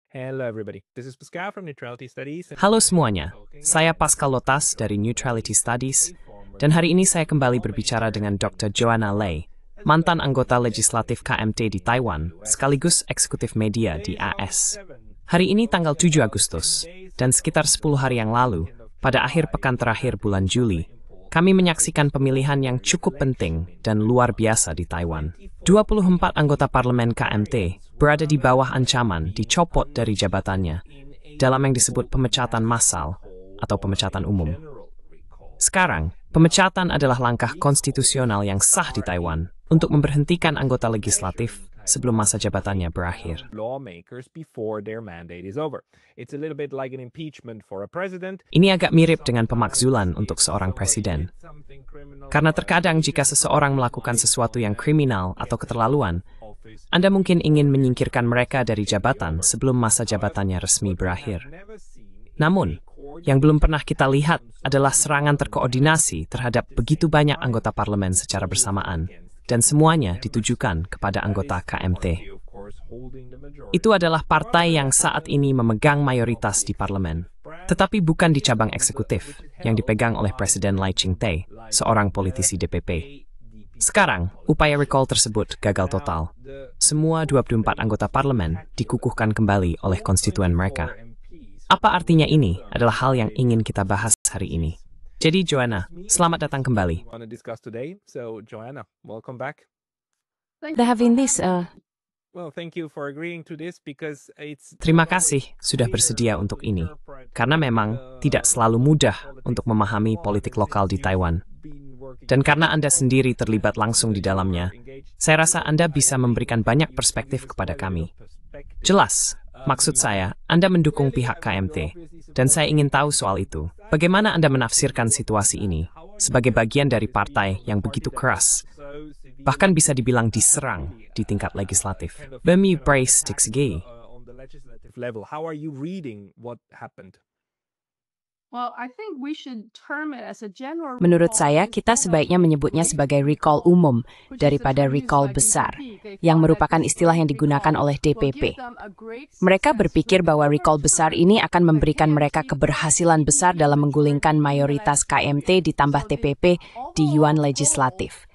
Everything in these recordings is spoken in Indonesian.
Hello everybody, this is Pascal from Neutrality Studies. Halo semuanya, saya Pascal Lotas dari Neutrality Studies, dan hari ini saya kembali berbicara dengan Dr. Joanna Lei, mantan anggota legislatif KMT di Taiwan, sekaligus eksekutif media di AS. Hari ini tanggal 7 Agustus, dan sekitar 10 hari yang lalu, pada akhir pekan terakhir bulan Juli, kami menyaksikan pemilihan yang cukup penting dan luar biasa di Taiwan. 24 anggota parlemen KMT berada di bawah ancaman dicopot dari jabatannya dalam yang disebut pemecatan massal atau pemecatan umum. Sekarang, pemecatan adalah langkah konstitusional yang sah di Taiwan untuk memberhentikan anggota legislatif sebelum masa jabatannya berakhir. Ini agak mirip dengan pemakzulan untuk seorang presiden. Karena terkadang jika seseorang melakukan sesuatu yang kriminal atau keterlaluan, Anda mungkin ingin menyingkirkan mereka dari jabatan sebelum masa jabatannya resmi berakhir. Namun, yang belum pernah kita lihat adalah serangan terkoordinasi terhadap begitu banyak anggota parlemen secara bersamaan, dan semuanya ditujukan kepada anggota KMT. Itu adalah partai yang saat ini memegang mayoritas di parlemen, tetapi bukan di cabang eksekutif yang dipegang oleh Presiden Lai Ching-te, seorang politisi DPP. Sekarang, upaya recall tersebut gagal total. Semua 24 anggota parlemen dikukuhkan kembali oleh konstituen mereka. Apa artinya ini adalah hal yang ingin kita bahas hari ini. Jadi Joanna, selamat datang kembali. Terima kasih sudah bersedia untuk ini, karena memang tidak selalu mudah untuk memahami politik lokal di Taiwan. Dan karena Anda sendiri terlibat langsung di dalamnya, saya rasa Anda bisa memberikan banyak perspektif kepada kami. Jelas, maksud saya, Anda mendukung pihak KMT, dan saya ingin tahu soal itu. Bagaimana Anda menafsirkan situasi ini sebagai bagian dari partai yang begitu keras, bahkan bisa dibilang diserang di tingkat legislatif? Bemi Brace Dixie. Menurut saya, kita sebaiknya menyebutnya sebagai recall umum daripada recall besar, yang merupakan istilah yang digunakan oleh DPP. Mereka berpikir bahwa recall besar ini akan memberikan mereka keberhasilan besar dalam menggulingkan mayoritas KMT ditambah TPP di Yuan Legislatif.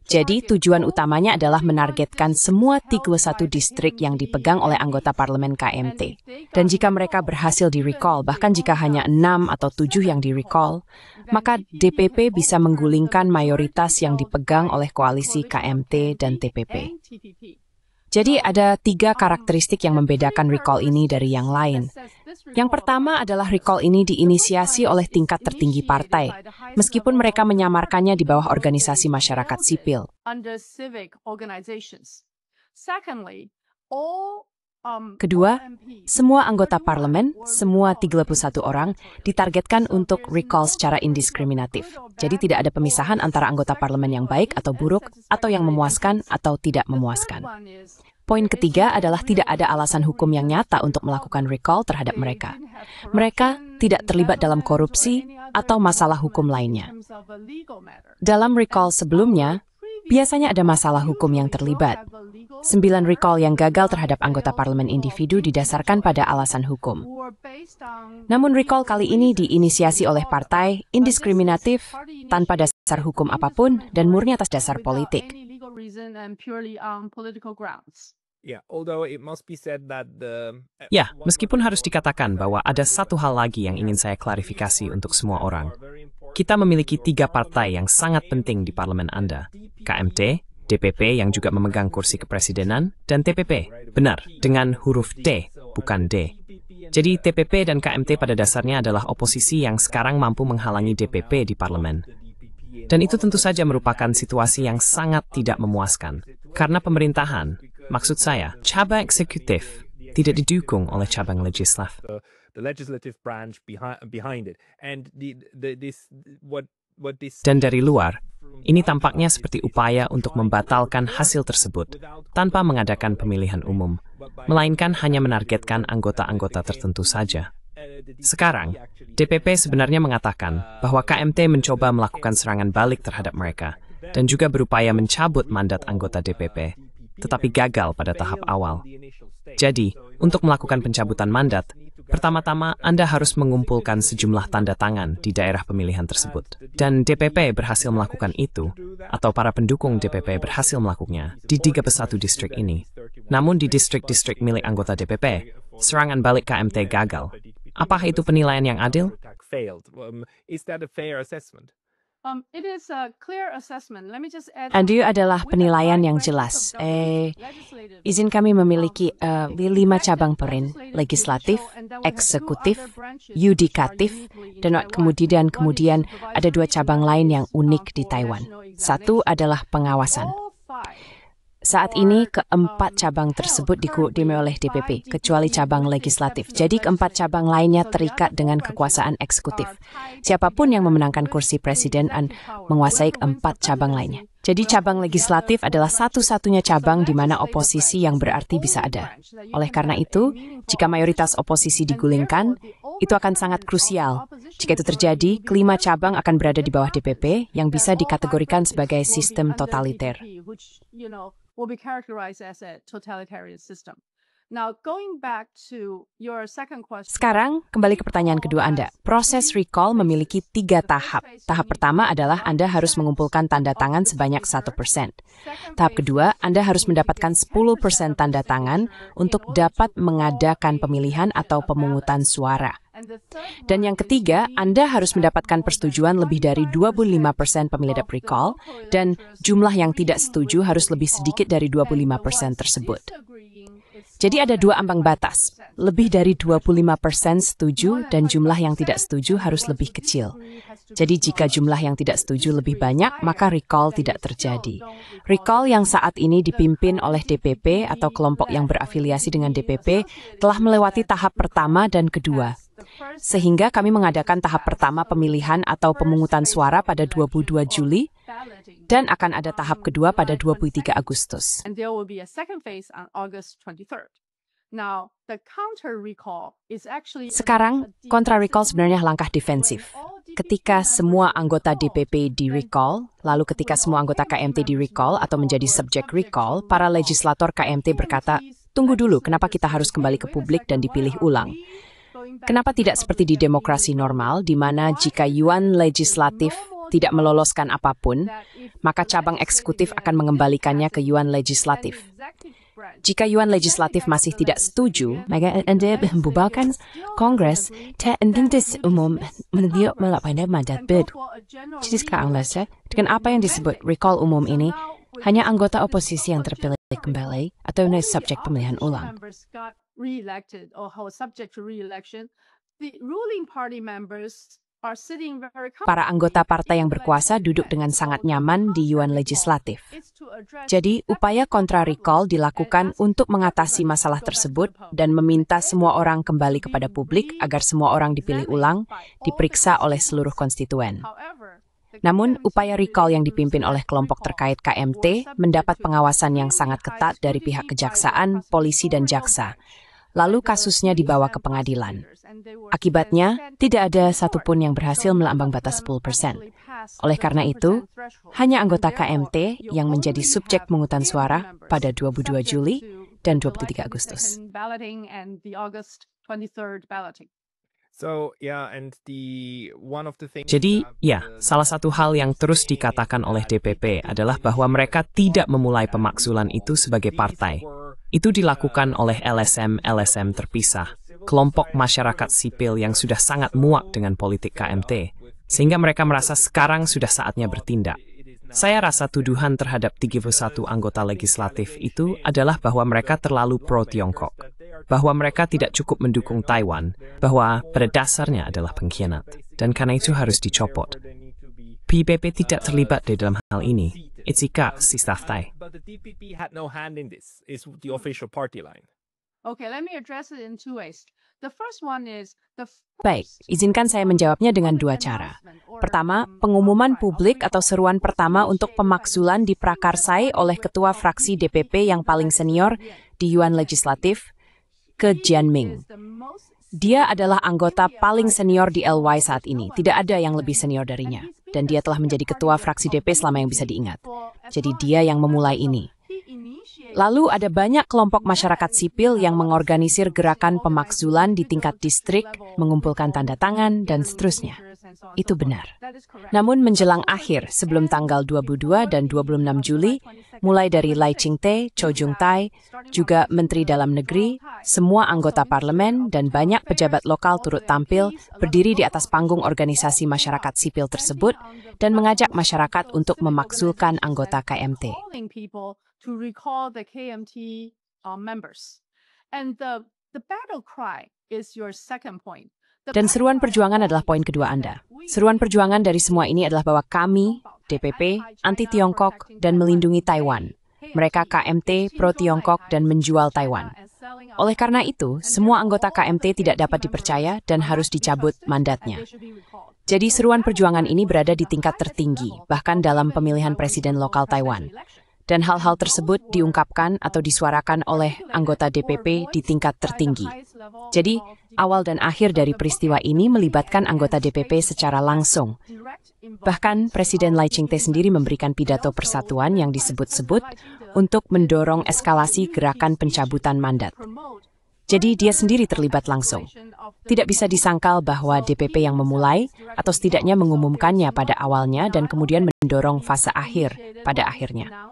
Jadi, tujuan utamanya adalah menargetkan semua 31 distrik yang dipegang oleh anggota parlemen KMT. Dan jika mereka berhasil di-recall, bahkan jika hanya 6 atau 7 yang di-recall, maka DPP bisa menggulingkan mayoritas yang dipegang oleh koalisi KMT dan TPP. Jadi ada 3 karakteristik yang membedakan recall ini dari yang lain. Yang pertama adalah recall ini diinisiasi oleh tingkat tertinggi partai, meskipun mereka menyamarkannya di bawah organisasi masyarakat sipil. Kedua, semua anggota parlemen, semua 31 orang, ditargetkan untuk recall secara indiskriminatif. Jadi tidak ada pemisahan antara anggota parlemen yang baik atau buruk, atau yang memuaskan atau tidak memuaskan. Poin ketiga adalah tidak ada alasan hukum yang nyata untuk melakukan recall terhadap mereka. Mereka tidak terlibat dalam korupsi atau masalah hukum lainnya. Dalam recall sebelumnya, biasanya ada masalah hukum yang terlibat. 9 recall yang gagal terhadap anggota parlemen individu didasarkan pada alasan hukum. Namun recall kali ini diinisiasi oleh partai indiskriminatif, tanpa dasar hukum apapun, dan murni atas dasar politik. Ya, meskipun harus dikatakan bahwa ada satu hal lagi yang ingin saya klarifikasi untuk semua orang. Kita memiliki 3 partai yang sangat penting di parlemen Anda. KMT, DPP yang juga memegang kursi kepresidenan, dan TPP. Benar, dengan huruf T, bukan D. Jadi TPP dan KMT pada dasarnya adalah oposisi yang sekarang mampu menghalangi DPP di parlemen. Dan itu tentu saja merupakan situasi yang sangat tidak memuaskan. Karena pemerintahan, maksud saya, cabang eksekutif tidak didukung oleh cabang legislatif. Dan dari luar, ini tampaknya seperti upaya untuk membatalkan hasil tersebut tanpa mengadakan pemilihan umum, melainkan hanya menargetkan anggota-anggota tertentu saja. Sekarang, DPP sebenarnya mengatakan bahwa KMT mencoba melakukan serangan balik terhadap mereka dan juga berupaya mencabut mandat anggota DPP. tetapi gagal pada tahap awal. Jadi, untuk melakukan pencabutan mandat, pertama-tama Anda harus mengumpulkan sejumlah tanda tangan di daerah pemilihan tersebut. Dan DPP berhasil melakukan itu, atau para pendukung DPP berhasil melakukannya di 31 distrik ini. Namun di distrik-distrik milik anggota DPP, serangan balik KMT gagal. Apakah itu penilaian yang adil? Adil adalah penilaian yang jelas. Izin kami memiliki 5 cabang perin, legislatif, eksekutif, yudikatif, dan kemudian ada 2 cabang lain yang unik di Taiwan. Satu adalah pengawasan. Saat ini keempat cabang tersebut dikoordinir oleh DPP, kecuali cabang legislatif. Jadi keempat cabang lainnya terikat dengan kekuasaan eksekutif. Siapapun yang memenangkan kursi presiden menguasai keempat cabang lainnya. Jadi cabang legislatif adalah satu-satunya cabang di mana oposisi yang berarti bisa ada. Oleh karena itu, jika mayoritas oposisi digulingkan, itu akan sangat krusial. Jika itu terjadi, kelima cabang akan berada di bawah DPP yang bisa dikategorikan sebagai sistem totaliter. Will be characterized as a totalitarian system. Now, going back to your second question. Sekarang, kembali ke pertanyaan kedua Anda. Proses recall memiliki 3 tahap. Tahap pertama adalah Anda harus mengumpulkan tanda tangan sebanyak 1%. Tahap kedua, Anda harus mendapatkan 10% tanda tangan untuk dapat mengadakan pemilihan atau pemungutan suara. Dan yang ketiga, Anda harus mendapatkan persetujuan lebih dari 25% pemilih recall, dan jumlah yang tidak setuju harus lebih sedikit dari 25% tersebut. Jadi ada 2 ambang batas, lebih dari 25% setuju dan jumlah yang tidak setuju harus lebih kecil. Jadi jika jumlah yang tidak setuju lebih banyak, maka recall tidak terjadi. Recall yang saat ini dipimpin oleh DPP atau kelompok yang berafiliasi dengan DPP telah melewati tahap pertama dan kedua. Sehingga kami mengadakan tahap pertama pemilihan atau pemungutan suara pada 22 Juli dan akan ada tahap kedua pada 23 Agustus. Sekarang, kontra recall sebenarnya langkah defensif. Ketika semua anggota DPP di-recall, lalu ketika semua anggota KMT di-recall atau menjadi subjek recall, para legislator KMT berkata, tunggu dulu, kenapa kita harus kembali ke publik dan dipilih ulang? Kenapa tidak seperti di demokrasi normal, di mana jika yuan legislatif tidak meloloskan apapun, maka cabang eksekutif akan mengembalikannya ke yuan legislatif. Jika yuan legislatif masih tidak setuju, maka Anda membubarkan Kongres dan umum mendiak melakukan mandat bid. Jadi sekarang dengan apa yang disebut recall umum ini, hanya anggota oposisi yang terpilih kembali atau subjek pemilihan ulang. Re-elected or who are subject to re-election, the ruling party members are sitting very comfortably. Para anggota partai yang berkuasa duduk dengan sangat nyaman di yuan legislatif. Jadi, upaya kontra recall dilakukan untuk mengatasi masalah tersebut dan meminta semua orang kembali kepada publik agar semua orang dipilih ulang, diperiksa oleh seluruh konstituen. Namun, upaya recall yang dipimpin oleh kelompok terkait KMT mendapat pengawasan yang sangat ketat dari pihak kejaksaan, polisi, dan jaksa. Lalu kasusnya dibawa ke pengadilan. Akibatnya, tidak ada satupun yang berhasil melambang batas 10%. Oleh karena itu, hanya anggota KMT yang menjadi subjek pemungutan suara pada 22 Juli dan 23 Agustus. Jadi, ya, salah satu hal yang terus dikatakan oleh DPP adalah bahwa mereka tidak memulai pemakzulan itu sebagai partai. Itu dilakukan oleh LSM terpisah, kelompok masyarakat sipil yang sudah sangat muak dengan politik KMT, sehingga mereka merasa sekarang sudah saatnya bertindak. Saya rasa tuduhan terhadap 31 anggota legislatif itu adalah bahwa mereka terlalu pro-Tiongkok, bahwa mereka tidak cukup mendukung Taiwan, bahwa pada dasarnya adalah pengkhianat, dan karena itu harus dicopot. PBB tidak terlibat di dalam hal ini. Itzika si staff Thai. Okay, let me address it in 2 ways. The first one is Baik, izinkan saya menjawabnya dengan 2 cara. Pertama, pengumuman publik atau seruan pertama untuk pemakzulan diprakarsai oleh ketua fraksi DPP yang paling senior di yuan legislatif, Ke Jianming. Dia adalah anggota paling senior di LY saat ini. Tidak ada yang lebih senior darinya. Dan dia telah menjadi ketua fraksi DP selama yang bisa diingat. Jadi dia yang memulai ini. Lalu ada banyak kelompok masyarakat sipil yang mengorganisir gerakan pemakzulan di tingkat distrik, mengumpulkan tanda tangan, dan seterusnya. Itu benar. Namun menjelang akhir, sebelum tanggal 22 dan 26 Juli, mulai dari Lai Ching-te, Cho Jung-tai, juga Menteri Dalam Negeri, semua anggota parlemen, dan banyak pejabat lokal turut tampil, berdiri di atas panggung organisasi masyarakat sipil tersebut, dan mengajak masyarakat untuk memakzulkan anggota KMT. Dan seruan perjuangan adalah poin kedua Anda. Seruan perjuangan dari semua ini adalah bahwa kami, DPP, anti-Tiongkok, dan melindungi Taiwan. Mereka KMT, pro-Tiongkok, dan menjual Taiwan. Oleh karena itu, semua anggota KMT tidak dapat dipercaya dan harus dicabut mandatnya. Jadi seruan perjuangan ini berada di tingkat tertinggi, bahkan dalam pemilihan presiden lokal Taiwan. Dan hal-hal tersebut diungkapkan atau disuarakan oleh anggota DPP di tingkat tertinggi. Jadi, awal dan akhir dari peristiwa ini melibatkan anggota DPP secara langsung. Bahkan, Presiden Lai Ching-te sendiri memberikan pidato persatuan yang disebut-sebut untuk mendorong eskalasi gerakan pencabutan mandat. Jadi dia sendiri terlibat langsung. Tidak bisa disangkal bahwa DPP yang memulai atau setidaknya mengumumkannya pada awalnya dan kemudian mendorong fase akhir pada akhirnya.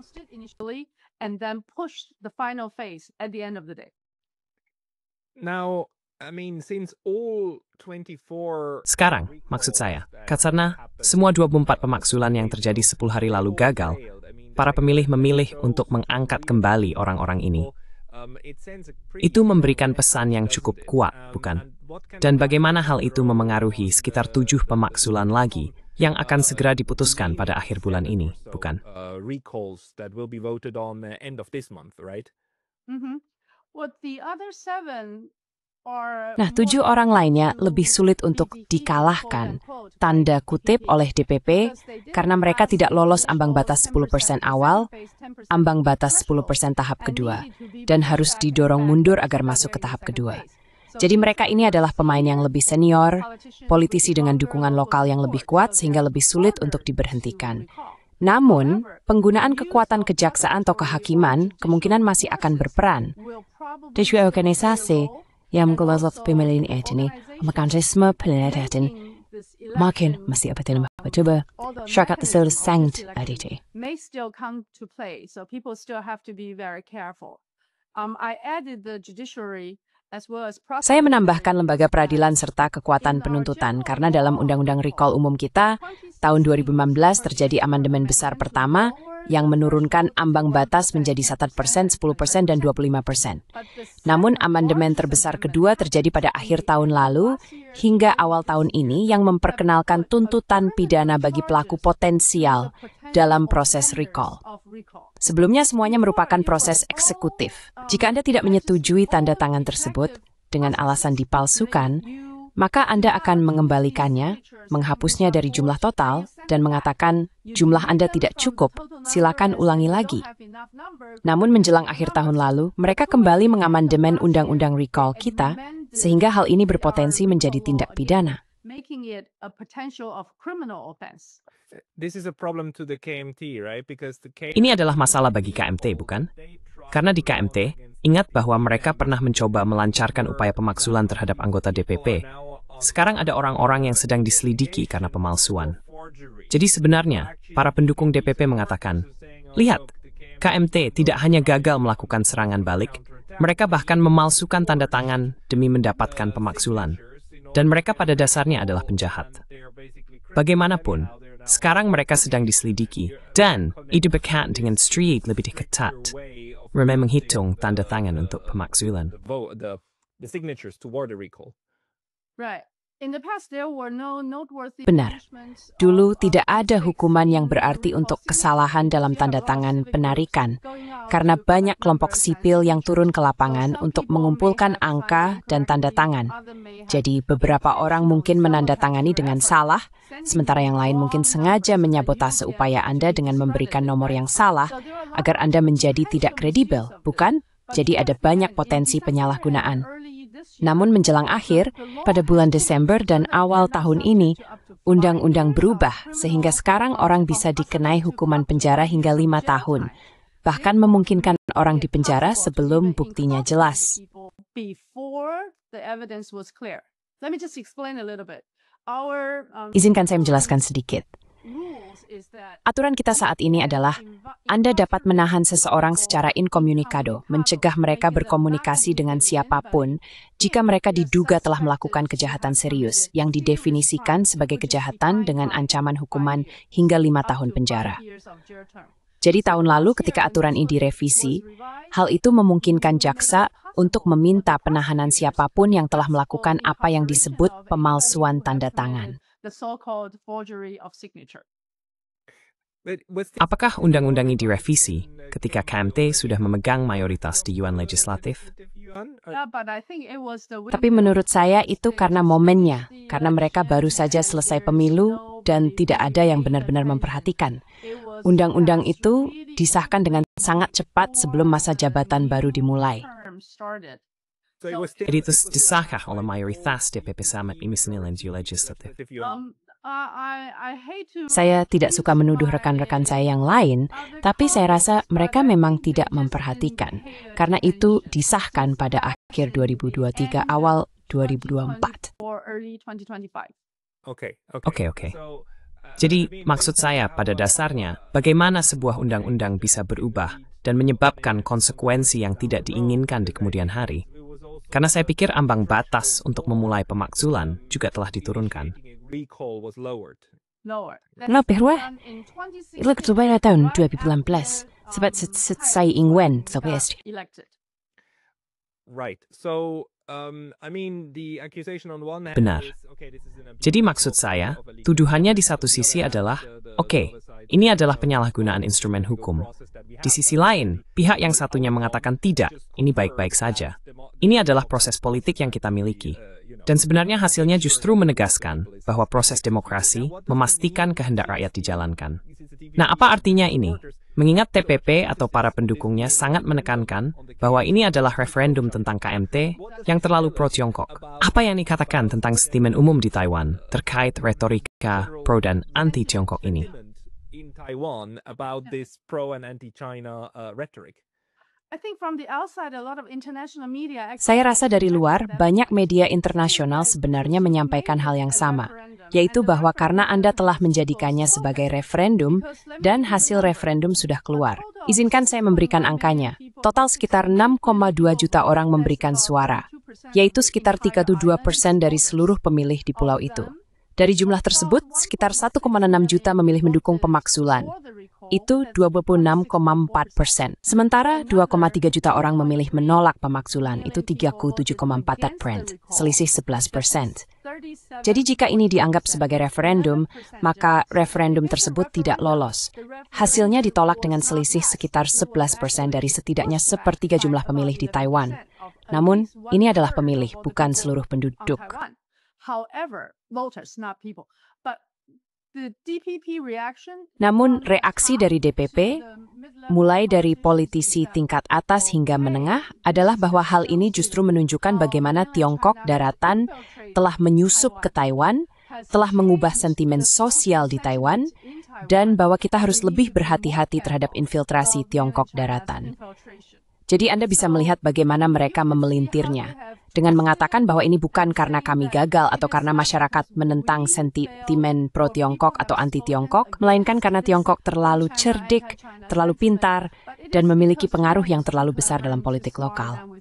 Sekarang, maksud saya, karena semua 24 pemakzulan yang terjadi 10 hari lalu gagal, para pemilih memilih untuk mengangkat kembali orang-orang ini. Itu memberikan pesan yang cukup kuat, bukan? Dan bagaimana hal itu memengaruhi sekitar 7 pemakzulan lagi yang akan segera diputuskan pada akhir bulan ini, bukan? Nah, 7 orang lainnya lebih sulit untuk dikalahkan, tanda kutip, oleh DPP karena mereka tidak lolos ambang batas 10% awal, ambang batas 10% tahap kedua, dan harus didorong mundur agar masuk ke tahap kedua. Jadi mereka ini adalah pemain yang lebih senior, politisi dengan dukungan lokal yang lebih kuat sehingga lebih sulit untuk diberhentikan. Namun, penggunaan kekuatan kejaksaan atau kehakiman kemungkinan masih akan berperan. Di suatu organisasi yang menggelar pemilihan ini, mekanisme pemilihan makin masih apa tidak coba syarat tersebut sangat aditi. May still come to play, so people still have to be very careful. I added the judiciary. Saya menambahkan lembaga peradilan serta kekuatan penuntutan karena dalam Undang-Undang Recall Umum kita, tahun 2015 terjadi amandemen besar pertama yang menurunkan ambang batas menjadi 1%, 10%, dan 25%. Namun amandemen terbesar kedua terjadi pada akhir tahun lalu hingga awal tahun ini yang memperkenalkan tuntutan pidana bagi pelaku potensial dalam proses recall. Sebelumnya semuanya merupakan proses eksekutif. Jika Anda tidak menyetujui tanda tangan tersebut dengan alasan dipalsukan, maka Anda akan mengembalikannya, menghapusnya dari jumlah total, dan mengatakan jumlah Anda tidak cukup, silakan ulangi lagi. Namun menjelang akhir tahun lalu, mereka kembali mengamandemen Undang-Undang Recall kita, sehingga hal ini berpotensi menjadi tindak pidana. Ini adalah masalah bagi KMT, bukan? Karena di KMT, ingat bahwa mereka pernah mencoba melancarkan upaya pemakzulan terhadap anggota DPP. Sekarang ada orang-orang yang sedang diselidiki karena pemalsuan. Jadi sebenarnya, para pendukung DPP mengatakan, lihat, KMT tidak hanya gagal melakukan serangan balik, mereka bahkan memalsukan tanda tangan demi mendapatkan pemakzulan. Dan mereka pada dasarnya adalah penjahat. Bagaimanapun, sekarang mereka sedang diselidiki, dan itu berkaitan dengan street lebih ketat. Mereka menghitung tanda tangan untuk pemakzulan. Benar, dulu tidak ada hukuman yang berarti untuk kesalahan dalam tanda tangan penarikan, karena banyak kelompok sipil yang turun ke lapangan untuk mengumpulkan angka dan tanda tangan. Jadi beberapa orang mungkin menandatangani dengan salah, sementara yang lain mungkin sengaja menyabotase upaya Anda dengan memberikan nomor yang salah, agar Anda menjadi tidak kredibel, bukan? Jadi ada banyak potensi penyalahgunaan. Namun menjelang akhir, pada bulan Desember dan awal tahun ini, undang-undang berubah sehingga sekarang orang bisa dikenai hukuman penjara hingga 5 tahun. Bahkan memungkinkan orang di penjara sebelum buktinya jelas. Before the evidence was clear. Let me just explain a little bit. Izinkan saya menjelaskan sedikit. Aturan kita saat ini adalah Anda dapat menahan seseorang secara incommunicado, mencegah mereka berkomunikasi dengan siapapun jika mereka diduga telah melakukan kejahatan serius yang didefinisikan sebagai kejahatan dengan ancaman hukuman hingga 5 tahun penjara. Jadi tahun lalu ketika aturan ini direvisi, hal itu memungkinkan jaksa untuk meminta penahanan siapapun yang telah melakukan apa yang disebut pemalsuan tanda tangan. Apakah undang-undang ini direvisi ketika KMT sudah memegang mayoritas di Yuan Legislatif? Tapi menurut saya itu karena momennya, karena mereka baru saja selesai pemilu dan tidak ada yang benar-benar memperhatikan. Undang-undang itu disahkan dengan sangat cepat sebelum masa jabatan baru dimulai. Jadi itu disahkah oleh mayoritas DPP Samet Imisenilin di Legislatif? Saya tidak suka menuduh rekan-rekan saya yang lain, tapi saya rasa mereka memang tidak memperhatikan, karena itu disahkan pada akhir 2023, awal 2024. Oke. Jadi maksud saya pada dasarnya, bagaimana sebuah undang-undang bisa berubah dan menyebabkan konsekuensi yang tidak diinginkan di kemudian hari? Karena saya pikir ambang batas untuk memulai pemakzulan juga telah diturunkan. Lebih wah, itu kecoba tahun 2018, sebab saya ingin seperti Benar. Jadi maksud saya, tuduhannya di satu sisi adalah, oke, ini adalah penyalahgunaan instrumen hukum. Di sisi lain, pihak yang satunya mengatakan tidak, ini baik-baik saja. Ini adalah proses politik yang kita miliki. Dan sebenarnya hasilnya justru menegaskan bahwa proses demokrasi memastikan kehendak rakyat dijalankan. Nah, apa artinya ini? Mengingat TPP atau para pendukungnya sangat menekankan bahwa ini adalah referendum tentang KMT yang terlalu pro-Tiongkok. Apa yang dikatakan tentang sentimen umum di Taiwan terkait retorika pro dan anti-Tiongkok ini? Saya rasa dari luar, banyak media internasional sebenarnya menyampaikan hal yang sama, yaitu bahwa karena Anda telah menjadikannya sebagai referendum dan hasil referendum sudah keluar. Izinkan saya memberikan angkanya. Total sekitar 6,2 juta orang memberikan suara, yaitu sekitar 32% dari seluruh pemilih di pulau itu. Dari jumlah tersebut, sekitar 1,6 juta memilih mendukung pemakzulan. Itu 26,4%. Sementara 2,3 juta orang memilih menolak pemakzulan, itu 37,4%, selisih 11%. Jadi jika ini dianggap sebagai referendum, maka referendum tersebut tidak lolos. Hasilnya ditolak dengan selisih sekitar 11% dari setidaknya sepertiga jumlah pemilih di Taiwan. Namun, ini adalah pemilih, bukan seluruh penduduk. Namun reaksi dari DPP, mulai dari politisi tingkat atas hingga menengah, adalah bahwa hal ini justru menunjukkan bagaimana Tiongkok daratan telah menyusup ke Taiwan, telah mengubah sentimen sosial di Taiwan, dan bahwa kita harus lebih berhati-hati terhadap infiltrasi Tiongkok daratan. Jadi Anda bisa melihat bagaimana mereka memelintirnya dengan mengatakan bahwa ini bukan karena kami gagal atau karena masyarakat menentang sentimen pro-Tiongkok atau anti-Tiongkok, melainkan karena Tiongkok terlalu cerdik, terlalu pintar, dan memiliki pengaruh yang terlalu besar dalam politik lokal.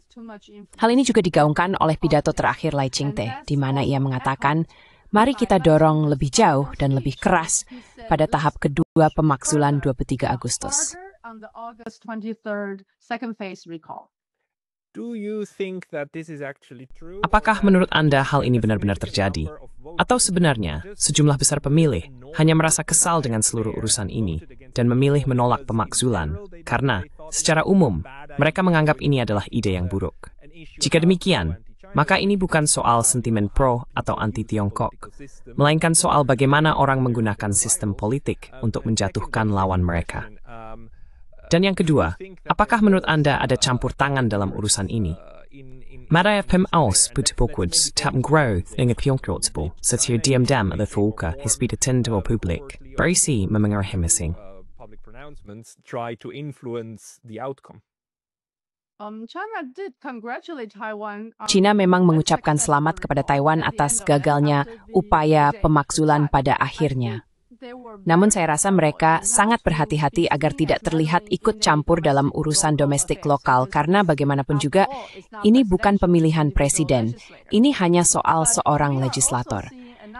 Hal ini juga digaungkan oleh pidato terakhir Lai Ching-te, di mana ia mengatakan, mari kita dorong lebih jauh dan lebih keras pada tahap kedua pemakzulan 23 Agustus. Apakah menurut Anda hal ini benar-benar terjadi? Atau sebenarnya sejumlah besar pemilih hanya merasa kesal dengan seluruh urusan ini dan memilih menolak pemakzulan karena secara umum mereka menganggap ini adalah ide yang buruk? Jika demikian, maka ini bukan soal sentimen pro atau anti-Tiongkok, melainkan soal bagaimana orang menggunakan sistem politik untuk menjatuhkan lawan mereka. Dan yang kedua, apakah menurut Anda ada campur tangan dalam urusan ini? Maraya Pem Aus Putipokwods Tap Growth Inge Pyonkrotsbo Setir Diam eller Folka Hispida Tendo Public Berisi Memengar Hemising. China memang mengucapkan selamat kepada Taiwan atas gagalnya upaya pemakzulan pada akhirnya. Namun saya rasa mereka sangat berhati-hati agar tidak terlihat ikut campur dalam urusan domestik lokal karena bagaimanapun juga ini bukan pemilihan presiden, ini hanya soal seorang legislator.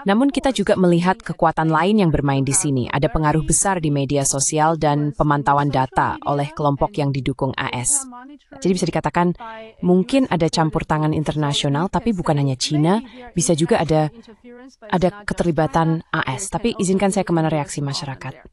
Namun kita juga melihat kekuatan lain yang bermain di sini. Ada pengaruh besar di media sosial dan pemantauan data oleh kelompok yang didukung AS. Jadi bisa dikatakan mungkin ada campur tangan internasional, tapi bukan hanya China, bisa juga ada keterlibatan AS. Tapi izinkan saya kemana reaksi masyarakat.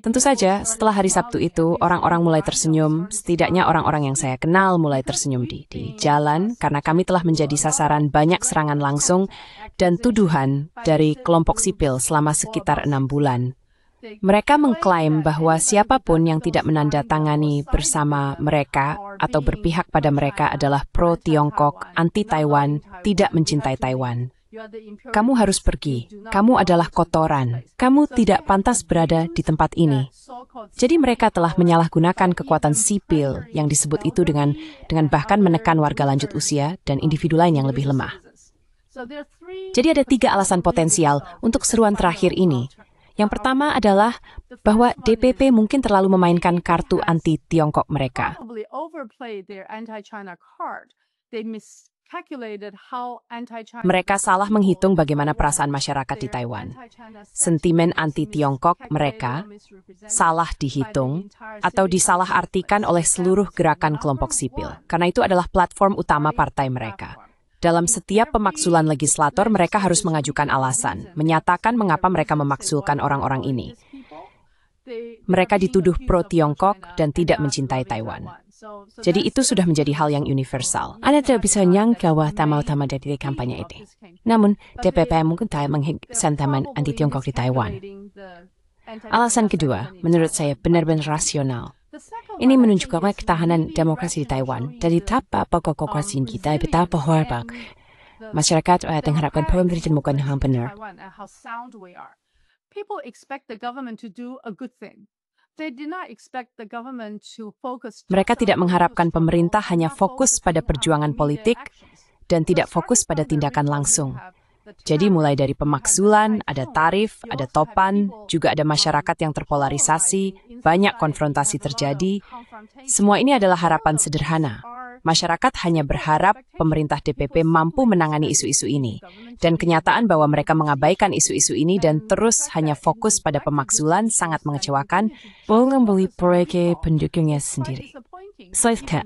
Tentu saja, setelah hari Sabtu itu, orang-orang mulai tersenyum. Setidaknya orang-orang yang saya kenal mulai tersenyum di jalan, karena kami telah menjadi sasaran banyak serangan langsung dan tuduhan dari kelompok sipil selama sekitar 6 bulan. Mereka mengklaim bahwa siapapun yang tidak menandatangani bersama mereka atau berpihak pada mereka adalah pro-Tiongkok, anti-Taiwan, tidak mencintai Taiwan. Kamu harus pergi. Kamu adalah kotoran. Kamu tidak pantas berada di tempat ini. Jadi mereka telah menyalahgunakan kekuatan sipil yang disebut itu dengan bahkan menekan warga lanjut usia dan individu lain yang lebih lemah. Jadi ada 3 alasan potensial untuk seruan terakhir ini. Yang pertama adalah bahwa DPP mungkin terlalu memainkan kartu anti-Tiongkok mereka. Mereka salah menghitung bagaimana perasaan masyarakat di Taiwan. Sentimen anti-Tiongkok mereka salah dihitung atau disalahartikan oleh seluruh gerakan kelompok sipil. Karena itu adalah platform utama partai mereka. Dalam setiap pemakzulan legislator, mereka harus mengajukan alasan, menyatakan mengapa mereka memakzulkan orang-orang ini. Mereka dituduh pro-Tiongkok dan tidak mencintai Taiwan. Jadi itu sudah menjadi hal yang universal. Anda tidak bisa menyangka bahwa utama dari kampanye ini. Namun, DPP mungkin tak sentimen anti-Tiongkok di Taiwan. Alasan kedua, menurut saya benar-benar rasional. Ini menunjukkan ketahanan demokrasi di Taiwan. Dari betapa pokok-pokok kita, betapa hormat masyarakat mengharapkan pemerintahan bukan yang benar. Mereka tidak mengharapkan pemerintah hanya fokus pada perjuangan politik dan tidak fokus pada tindakan langsung. Jadi mulai dari pemakzulan, ada tarif, ada topan, juga ada masyarakat yang terpolarisasi, banyak konfrontasi terjadi. Semua ini adalah harapan sederhana. Masyarakat hanya berharap pemerintah DPP mampu menangani isu-isu ini. Dan kenyataan bahwa mereka mengabaikan isu-isu ini dan terus hanya fokus pada pemakzulan sangat mengecewakan, membeli proyek pendukungnya sendiri. Selanjutnya,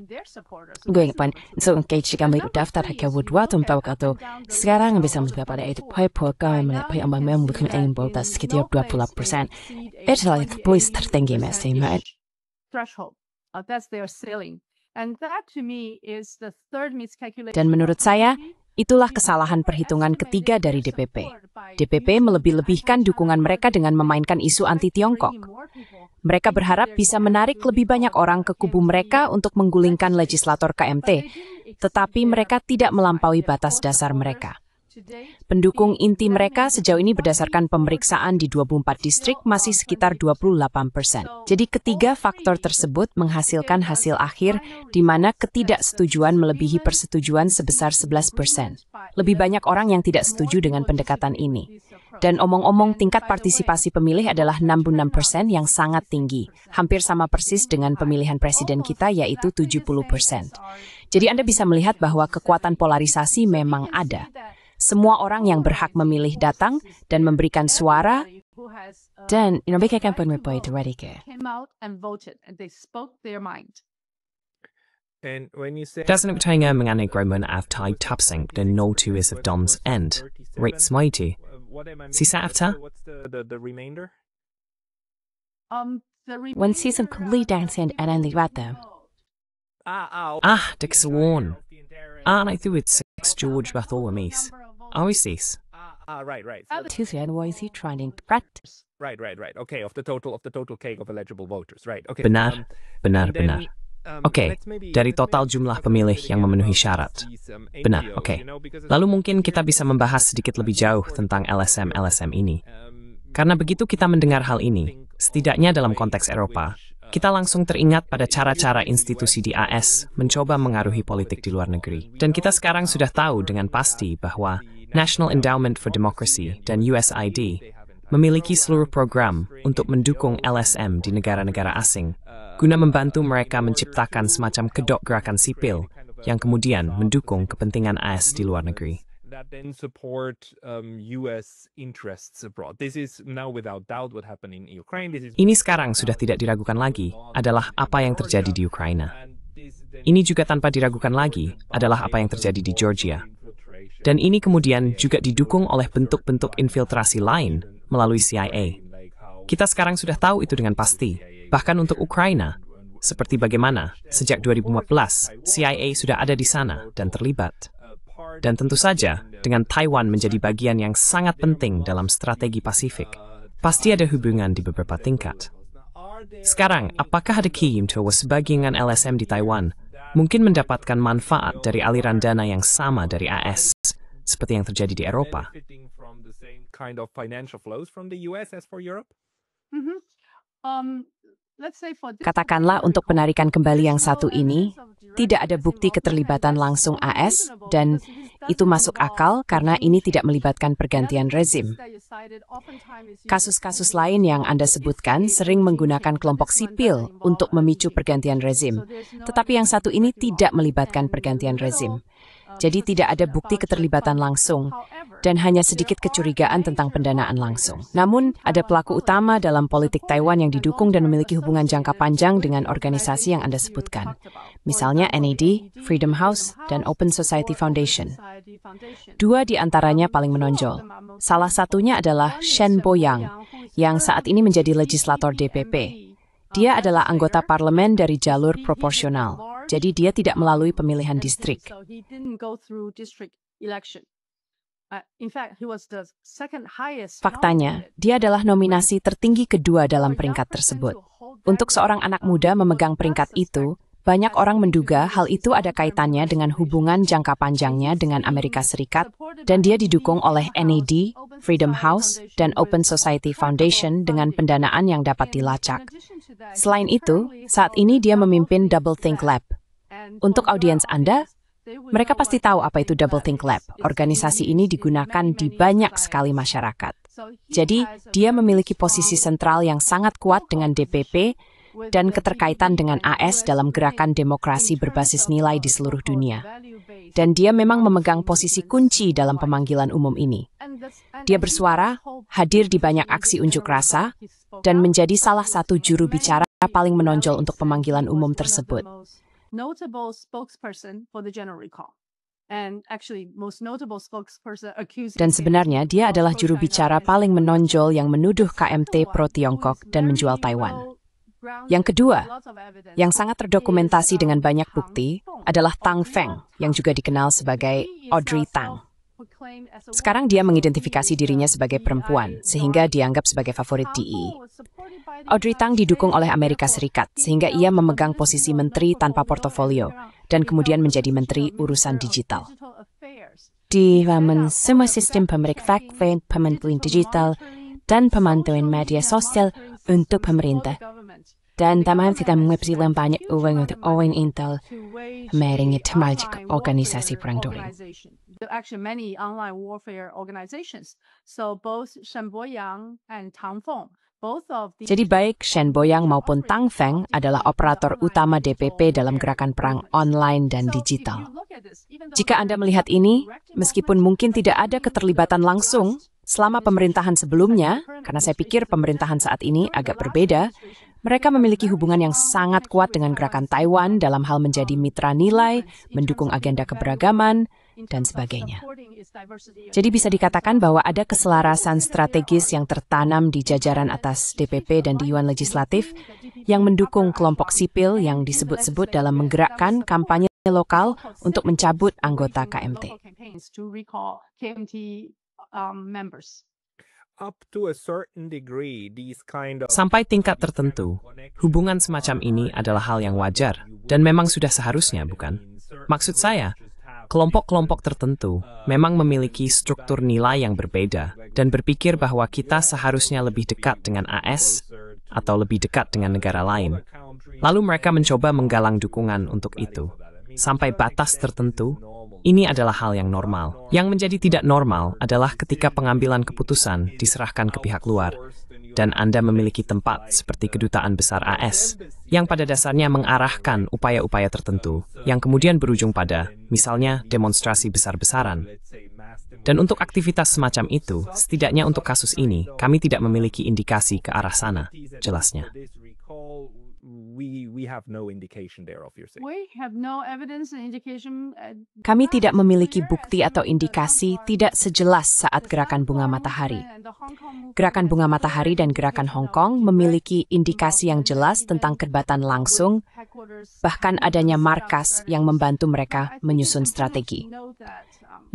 gue ingin so engage kami daftar ke kedua tempat atau sekarang bisa melihat pada itu program yang membutuhkan anggota sekitar 20%. Itu adalah polis tertinggi masih, right? Dan menurut saya, itulah kesalahan perhitungan ketiga dari DPP. DPP melebih-lebihkan dukungan mereka dengan memainkan isu anti-Tiongkok. Mereka berharap bisa menarik lebih banyak orang ke kubu mereka untuk menggulingkan legislator KMT, tetapi mereka tidak melampaui batas dasar mereka. Pendukung inti mereka sejauh ini berdasarkan pemeriksaan di 24 distrik masih sekitar 28%. Jadi ketiga faktor tersebut menghasilkan hasil akhir di mana ketidaksetujuan melebihi persetujuan sebesar 11%. Lebih banyak orang yang tidak setuju dengan pendekatan ini. Dan omong-omong tingkat partisipasi pemilih adalah 66% yang sangat tinggi. Hampir sama persis dengan pemilihan presiden kita yaitu 70%. Jadi Anda bisa melihat bahwa kekuatan polarisasi memang ada. Semua orang yang berhak memilih datang dan memberikan suara dan mereka akan berpoin radikal. Doesn't bertanya mengenai Groman Avtai Tapsing dan No to is of Dom's End. Rate Smighty. Sisa Avta? When season complete dancing and then leave them. Dick Swan. I thought it's George Bartholomew. Oasis. Right. Tuesday, and why is he trying to practice? Right. Okay, of the total cake of eligible voters, right? Okay. Benar. Oke, dari total jumlah pemilih yang memenuhi syarat. Benar, oke. Lalu mungkin kita bisa membahas sedikit lebih jauh tentang LSM ini. Karena begitu kita mendengar hal ini, setidaknya dalam konteks Eropa, kita langsung teringat pada cara-cara institusi di AS mencoba mengaruhi politik di luar negeri. Dan kita sekarang sudah tahu dengan pasti bahwa National Endowment for Democracy dan USAID memiliki seluruh program untuk mendukung LSM di negara-negara asing, guna membantu mereka menciptakan semacam kedok gerakan sipil yang kemudian mendukung kepentingan AS di luar negeri. That then support US interests abroad. This is now without doubt what happened in Ukraine. Ini sekarang sudah tidak diragukan lagi adalah apa yang terjadi di Ukraina. Ini juga tanpa diragukan lagi adalah apa yang terjadi di Georgia. Dan ini kemudian juga didukung oleh bentuk-bentuk infiltrasi lain melalui CIA. Kita sekarang sudah tahu itu dengan pasti, bahkan untuk Ukraina. Seperti bagaimana sejak 2014 CIA sudah ada di sana dan terlibat. Dan tentu saja, dengan Taiwan menjadi bagian yang sangat penting dalam strategi Pasifik, pasti ada hubungan di beberapa tingkat. Sekarang, apakah ada bahwa sebagian LSM di Taiwan mungkin mendapatkan manfaat dari aliran dana yang sama dari AS, seperti yang terjadi di Eropa? Katakanlah untuk penarikan kembali yang satu ini, tidak ada bukti keterlibatan langsung AS, dan itu masuk akal karena ini tidak melibatkan pergantian rezim. Kasus-kasus lain yang Anda sebutkan sering menggunakan kelompok sipil untuk memicu pergantian rezim, tetapi yang satu ini tidak melibatkan pergantian rezim. Jadi tidak ada bukti keterlibatan langsung, dan hanya sedikit kecurigaan tentang pendanaan langsung. Namun, ada pelaku utama dalam politik Taiwan yang didukung dan memiliki hubungan jangka panjang dengan organisasi yang Anda sebutkan. Misalnya NAD, Freedom House, dan Open Society Foundation. Dua di antaranya paling menonjol. Salah satunya adalah Shen Boyang, yang saat ini menjadi legislator DPP. Dia adalah anggota parlemen dari jalur proporsional, jadi dia tidak melalui pemilihan distrik. Faktanya, dia adalah nominasi tertinggi kedua dalam peringkat tersebut. Untuk seorang anak muda memegang peringkat itu, banyak orang menduga hal itu ada kaitannya dengan hubungan jangka panjangnya dengan Amerika Serikat, dan dia didukung oleh NAD, Freedom House, dan Open Society Foundation dengan pendanaan yang dapat dilacak. Selain itu, saat ini dia memimpin Double Think Lab. Untuk audiens Anda, mereka pasti tahu apa itu Double Think Lab. Organisasi ini digunakan di banyak sekali masyarakat. Jadi, dia memiliki posisi sentral yang sangat kuat dengan DPP dan keterkaitan dengan AS dalam gerakan demokrasi berbasis nilai di seluruh dunia. Dan dia memang memegang posisi kunci dalam pemanggilan umum ini. Dia bersuara, hadir di banyak aksi unjuk rasa, dan menjadi salah satu juru bicara paling menonjol untuk pemanggilan umum tersebut. Dan sebenarnya dia adalah juru bicara paling menonjol yang menuduh KMT pro-Tiongkok dan menjual Taiwan. Yang kedua, yang sangat terdokumentasi dengan banyak bukti, adalah Tang Feng, yang juga dikenal sebagai Audrey Tang. Sekarang dia mengidentifikasi dirinya sebagai perempuan, sehingga dianggap sebagai favorit DE. Audrey Tang didukung oleh Amerika Serikat, sehingga ia memegang posisi menteri tanpa portofolio, dan kemudian menjadi menteri urusan digital. Di dalam semua sistem pemerintah, pemantauan digital, dan pemantauan media sosial untuk pemerintah. Dan tambahan kita menghabiskan banyak uang untuk Owen Intel meringi termasuk organisasi perang daring. Jadi baik Shen Boyang maupun Tang Feng adalah operator utama DPP dalam gerakan perang online dan digital. Jika Anda melihat ini, meskipun mungkin tidak ada keterlibatan langsung selama pemerintahan sebelumnya, karena saya pikir pemerintahan saat ini agak berbeda, mereka memiliki hubungan yang sangat kuat dengan gerakan Taiwan dalam hal menjadi mitra nilai, mendukung agenda keberagaman, dan sebagainya. Jadi bisa dikatakan bahwa ada keselarasan strategis yang tertanam di jajaran atas DPP dan Dewan Legislatif yang mendukung kelompok sipil yang disebut-sebut dalam menggerakkan kampanye lokal untuk mencabut anggota KMT. Sampai tingkat tertentu, hubungan semacam ini adalah hal yang wajar dan memang sudah seharusnya, bukan? Maksud saya, kelompok-kelompok tertentu memang memiliki struktur nilai yang berbeda dan berpikir bahwa kita seharusnya lebih dekat dengan AS atau lebih dekat dengan negara lain. Lalu mereka mencoba menggalang dukungan untuk itu. Sampai batas tertentu, ini adalah hal yang normal. Yang menjadi tidak normal adalah ketika pengambilan keputusan diserahkan ke pihak luar, dan Anda memiliki tempat seperti Kedutaan Besar AS, yang pada dasarnya mengarahkan upaya-upaya tertentu, yang kemudian berujung pada, misalnya, demonstrasi besar-besaran. Dan untuk aktivitas semacam itu, setidaknya untuk kasus ini, kami tidak memiliki indikasi ke arah sana, jelasnya. Kami tidak memiliki bukti atau indikasi tidak sejelas saat gerakan bunga matahari. Gerakan bunga matahari dan gerakan Hong Kong memiliki indikasi yang jelas tentang keterlibatan langsung, bahkan adanya markas yang membantu mereka menyusun strategi.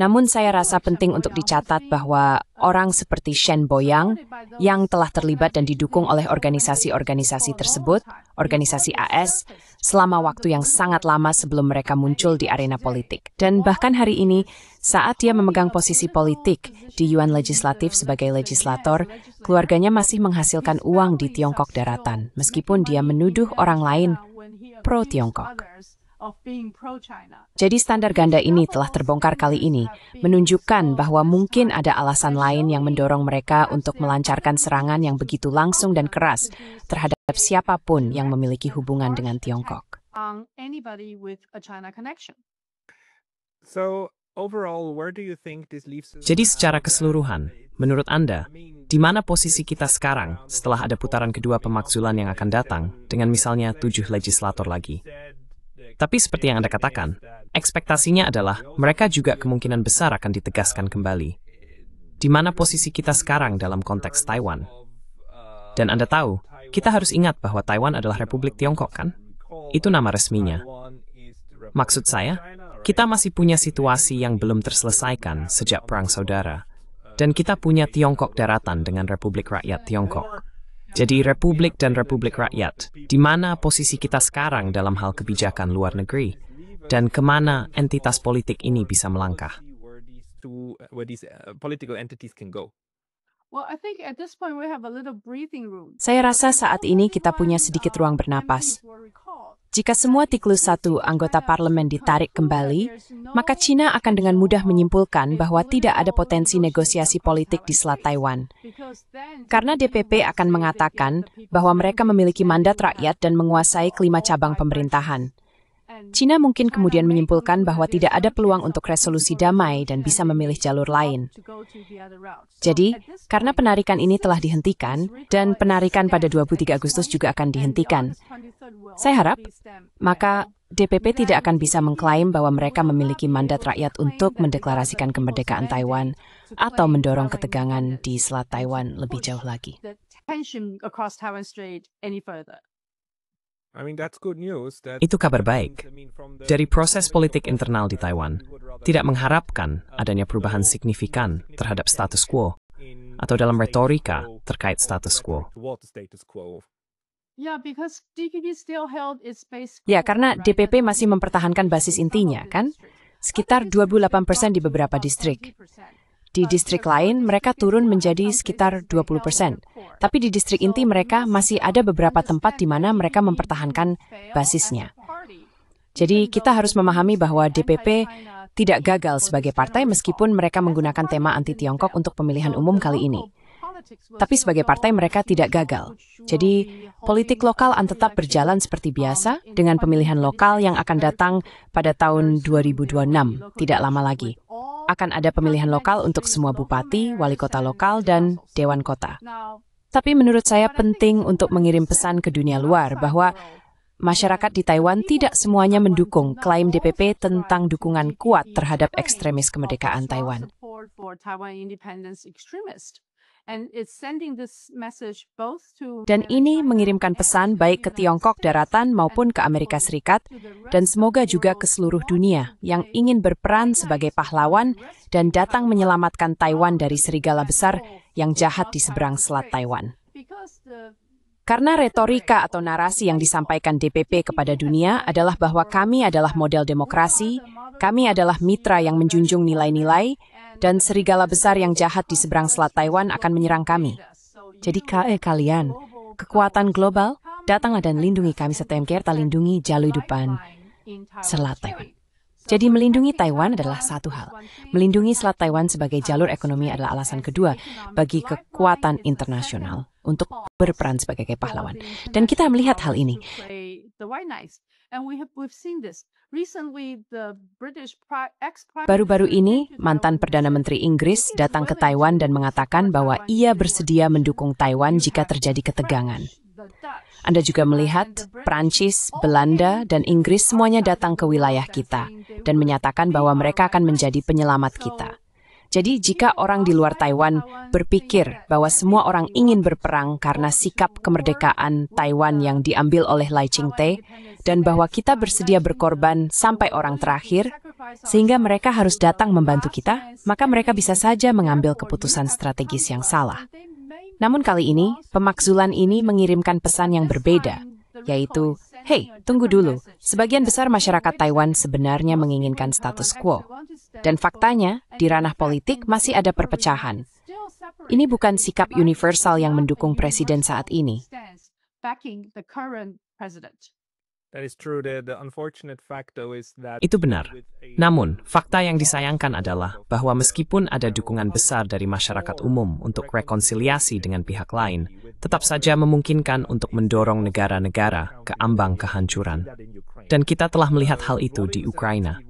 Namun saya rasa penting untuk dicatat bahwa orang seperti Shen Boyang yang telah terlibat dan didukung oleh organisasi-organisasi tersebut, organisasi AS, selama waktu yang sangat lama sebelum mereka muncul di arena politik. Dan bahkan hari ini, saat dia memegang posisi politik di Yuan Legislatif sebagai legislator, keluarganya masih menghasilkan uang di Tiongkok daratan, meskipun dia menuduh orang lain pro-Tiongkok. Jadi standar ganda ini telah terbongkar kali ini, menunjukkan bahwa mungkin ada alasan lain yang mendorong mereka untuk melancarkan serangan yang begitu langsung dan keras terhadap siapapun yang memiliki hubungan dengan Tiongkok. Jadi secara keseluruhan, menurut Anda, di mana posisi kita sekarang setelah ada putaran kedua pemakzulan yang akan datang dengan misalnya 7 legislator lagi? Tapi seperti yang Anda katakan, ekspektasinya adalah mereka juga kemungkinan besar akan ditegaskan kembali. Di mana posisi kita sekarang dalam konteks Taiwan? Dan Anda tahu, kita harus ingat bahwa Taiwan adalah Republik Tiongkok, kan? Itu nama resminya. Maksud saya, kita masih punya situasi yang belum terselesaikan sejak Perang Saudara. Dan kita punya Tiongkok daratan dengan Republik Rakyat Tiongkok. Jadi Republik dan Republik Rakyat, di mana posisi kita sekarang dalam hal kebijakan luar negeri, dan kemana entitas politik ini bisa melangkah? Saya rasa saat ini kita punya sedikit ruang bernapas. Jika semua Tiklus 1 anggota parlemen ditarik kembali, maka China akan dengan mudah menyimpulkan bahwa tidak ada potensi negosiasi politik di Selat Taiwan. Karena DPP akan mengatakan bahwa mereka memiliki mandat rakyat dan menguasai 5 cabang pemerintahan. China mungkin kemudian menyimpulkan bahwa tidak ada peluang untuk resolusi damai dan bisa memilih jalur lain. Jadi, karena penarikan ini telah dihentikan, dan penarikan pada 23 Agustus juga akan dihentikan, saya harap, maka DPP tidak akan bisa mengklaim bahwa mereka memiliki mandat rakyat untuk mendeklarasikan kemerdekaan Taiwan atau mendorong ketegangan di Selat Taiwan lebih jauh lagi. Itu kabar baik. Dari proses politik internal di Taiwan, tidak mengharapkan adanya perubahan signifikan terhadap status quo, atau dalam retorika terkait status quo. Ya, karena DPP masih mempertahankan basis intinya, kan? Sekitar 28% di beberapa distrik. Di distrik lain, mereka turun menjadi sekitar 20%. Tapi di distrik inti mereka masih ada beberapa tempat di mana mereka mempertahankan basisnya. Jadi kita harus memahami bahwa DPP tidak gagal sebagai partai meskipun mereka menggunakan tema anti-Tiongkok untuk pemilihan umum kali ini. Tapi sebagai partai mereka tidak gagal. Jadi politik lokal akan tetap berjalan seperti biasa dengan pemilihan lokal yang akan datang pada tahun 2026, tidak lama lagi. Akan ada pemilihan lokal untuk semua bupati, wali kota lokal, dan dewan kota. Tapi menurut saya penting untuk mengirim pesan ke dunia luar bahwa masyarakat di Taiwan tidak semuanya mendukung klaim DPP tentang dukungan kuat terhadap ekstremis kemerdekaan Taiwan. Dan ini mengirimkan pesan baik ke Tiongkok daratan maupun ke Amerika Serikat, dan semoga juga ke seluruh dunia yang ingin berperan sebagai pahlawan dan datang menyelamatkan Taiwan dari serigala besar yang jahat di seberang Selat Taiwan. Karena retorika atau narasi yang disampaikan DPP kepada dunia adalah bahwa kami adalah model demokrasi, kami adalah mitra yang menjunjung nilai-nilai, dan serigala besar yang jahat di seberang Selat Taiwan akan menyerang kami. Jadi kalian, kekuatan global, datanglah dan lindungi kami serta kita lindungi jalur depan Selat Taiwan. Jadi melindungi Taiwan adalah satu hal. Melindungi Selat Taiwan sebagai jalur ekonomi adalah alasan kedua bagi kekuatan internasional untuk berperan sebagai pahlawan. Dan kita melihat hal ini. Baru-baru ini, mantan Perdana Menteri Inggris datang ke Taiwan dan mengatakan bahwa ia bersedia mendukung Taiwan jika terjadi ketegangan. Anda juga melihat Prancis, Belanda, dan Inggris semuanya datang ke wilayah kita dan menyatakan bahwa mereka akan menjadi penyelamat kita. Jadi jika orang di luar Taiwan berpikir bahwa semua orang ingin berperang karena sikap kemerdekaan Taiwan yang diambil oleh Lai Ching-te dan bahwa kita bersedia berkorban sampai orang terakhir, sehingga mereka harus datang membantu kita, maka mereka bisa saja mengambil keputusan strategis yang salah. Namun kali ini, pemakzulan ini mengirimkan pesan yang berbeda, yaitu, hey, tunggu dulu, sebagian besar masyarakat Taiwan sebenarnya menginginkan status quo. Dan faktanya, di ranah politik masih ada perpecahan. Ini bukan sikap universal yang mendukung presiden saat ini. Itu benar. Namun, fakta yang disayangkan adalah bahwa meskipun ada dukungan besar dari masyarakat umum untuk rekonsiliasi dengan pihak lain, tetap saja memungkinkan untuk mendorong negara-negara ke ambang kehancuran. Dan kita telah melihat hal itu di Ukraina.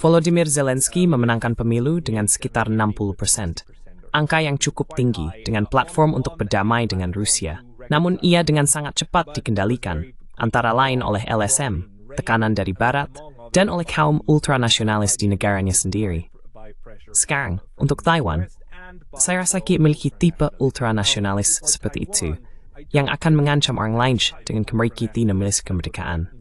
Volodymyr Zelensky memenangkan pemilu dengan sekitar 60%. Angka yang cukup tinggi dengan platform untuk berdamai dengan Rusia. Namun ia dengan sangat cepat dikendalikan, antara lain oleh LSM, tekanan dari Barat, dan oleh kaum ultranasionalis di negaranya sendiri. Sekarang, untuk Taiwan, saya rasa kita memiliki tipe ultranasionalis seperti itu, yang akan mengancam orang lain dengan kembali kita memiliki kemerdekaan.